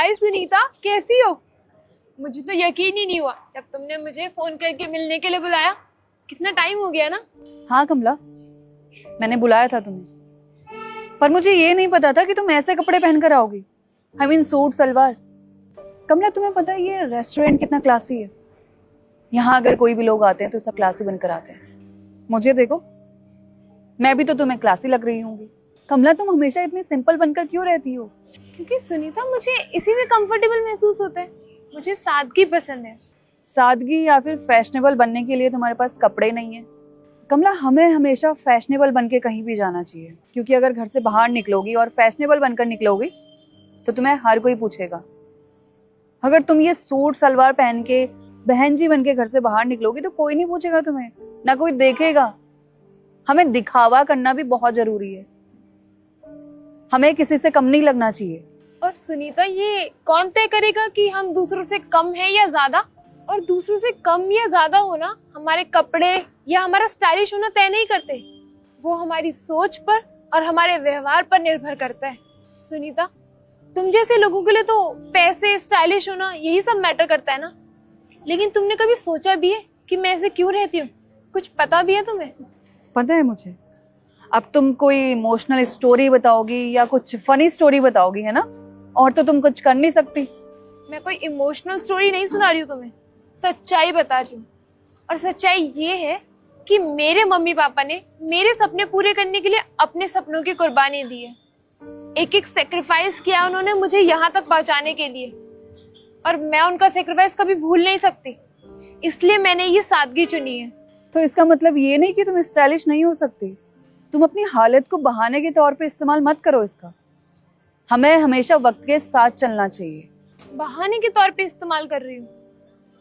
हाय सुनीता, कैसी हो? मुझे तो यकीन ही नहीं हुआ जब तुमने मुझे फोन करके मिलने के लिए बुलाया। कितना टाइम हो गया ना। हाँ कमला, मैंने बुलाया था तुम्हें, पर मुझे ये नहीं पता था कि तुम ऐसे कपड़े पहनकर आओगी। I mean suit salwar. Kamla, तुम्हें पता है ये रेस्टोरेंट कितना क्लासी है? यहाँ अगर कोई भी लोग आते हैं तो सब क्लासी बनकर आते हैं। मुझे देखो, मैं भी तो तुम्हें क्लासी लग रही होंगी। कमला, तुम हमेशा इतनी सिंपल बनकर क्यों रहती हो? क्योंकि सुनीता, मुझे इसी में कंफर्टेबल महसूस होता है। मुझे सादगी पसंद है। सादगी या फिर फैशनेबल बनने के लिए तुम्हारे पास कपड़े नहीं है? कमला, हमें हमेशा फैशनेबल बनके कहीं भी जाना चाहिए, क्योंकि अगर घर से बाहर निकलोगी और फैशनेबल बनकर निकलोगी तो तुम्हें हर कोई पूछेगा। अगर तुम ये सूट सलवार पहन के बहन जी बनके घर से बाहर निकलोगी तो कोई नहीं पूछेगा तुम्हें, ना कोई देखेगा। हमें दिखावा करना भी बहुत जरूरी है। हमें किसी से कम नहीं लगना चाहिए। और सुनीता, ये कौन तय करेगा कि हम दूसरों से कम हैं या ज्यादा? और दूसरों से कम या ज्यादा होना हमारे कपड़े या हमारा स्टाइलिश होना तय नहीं करते। वो हमारी सोच पर और हमारे व्यवहार पर निर्भर करता है। सुनीता, तुम जैसे लोगों के लिए तो पैसे, स्टाइलिश होना, यही सब मैटर करता है ना। लेकिन तुमने कभी सोचा भी है कि मैं ऐसे क्यों रहती हूँ? कुछ पता भी है तुम्हें? पता है मुझे। अब तुम कोई इमोशनल स्टोरी बताओगी या कुछ फनी स्टोरी बताओगी, है ना? और तो तुम कुछ कर नहीं सकती। मैं कोई इमोशनल स्टोरी नहीं सुना रही हूँ तुम्हें, सच्चाई बता रही हूँ। और सच्चाई ये है कि मेरे मम्मी पापा ने मेरे सपने पूरे करने के लिए अपने सपनों की कुर्बानी दी है। एक एक सेक्रीफाइस किया उन्होंने मुझे यहाँ तक पहुँचाने के लिए, और मैं उनका सेक्रीफाइस कभी भूल नहीं सकती। इसलिए मैंने ये सादगी चुनी है। तो इसका मतलब ये नहीं कि तुम स्टाइलिश नहीं हो सकती। तुम अपनी हालत को बहाने के तौर पे इस्तेमाल मत करो इसका। हमें हमेशा वक्त के साथ चलना चाहिए। बहाने के तौर पे इस्तेमाल कर रही हूँ?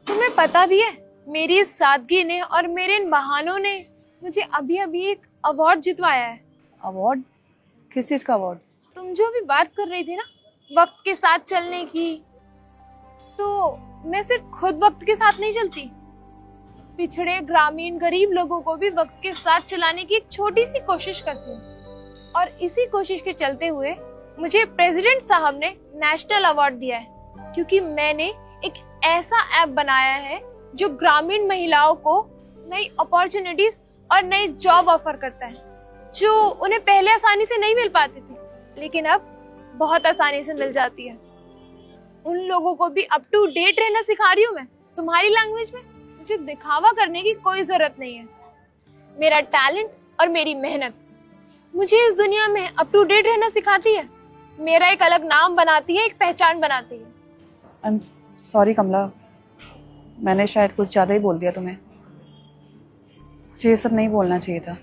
तुम्हें पता भी है, मेरी इस सादगी ने और मेरे इन बहानों ने मुझे अभी अभी एक अवार्ड जितवाया है। अवार्ड? किस चीज का अवार्ड? तुम जो भी बात कर रही थी ना वक्त के साथ चलने की, तो मैं सिर्फ खुद वक्त के साथ नहीं चलती, पिछड़े, ग्रामीण, गरीब लोगों को भी वक्त के साथ चलाने की एक छोटी सी कोशिश करती हूँ। और इसी कोशिश के चलते हुए मुझे प्रेसिडेंट साहब ने नेशनल अवार्ड दिया है, क्योंकि मैंने एक ऐसा ऐप बनाया है जो ग्रामीण महिलाओं को नई अपॉर्चुनिटीज और नई जॉब ऑफर करता है, जो उन्हें पहले आसानी से नहीं मिल पाती थी, लेकिन अब बहुत आसानी से मिल जाती है। उन लोगों को भी अप टू डेट रहना सिखा रही हूँ मैं, तुम्हारी लैंग्वेज में। मुझे दिखावा करने की कोई जरूरत नहीं है। मेरा टैलेंट और मेरी मेहनत मुझे इस दुनिया में अप टू डेट रहना सिखाती है, मेरा एक अलग नाम बनाती है, एक पहचान बनाती है। आई एम सॉरी कमला, मैंने शायद कुछ ज्यादा ही बोल दिया तुम्हें। मुझे ये सब नहीं बोलना चाहिए था।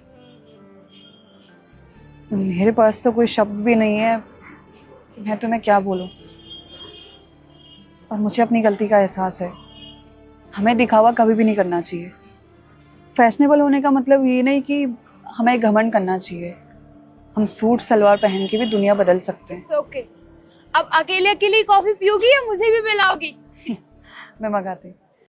मेरे पास तो कोई शब्द भी नहीं है, मैं तुम्हें क्या बोलूं। और मुझे अपनी गलती का एहसास है। हमें दिखावा कभी भी नहीं करना चाहिए। फैशनेबल होने का मतलब ये नहीं कि हमें घमंड करना चाहिए। हम सूट सलवार पहन के भी दुनिया बदल सकते हैं। ओके, अब अकेले अकेले कॉफी पियोगी या मुझे भी पिलाओगी? मैं मंगाती।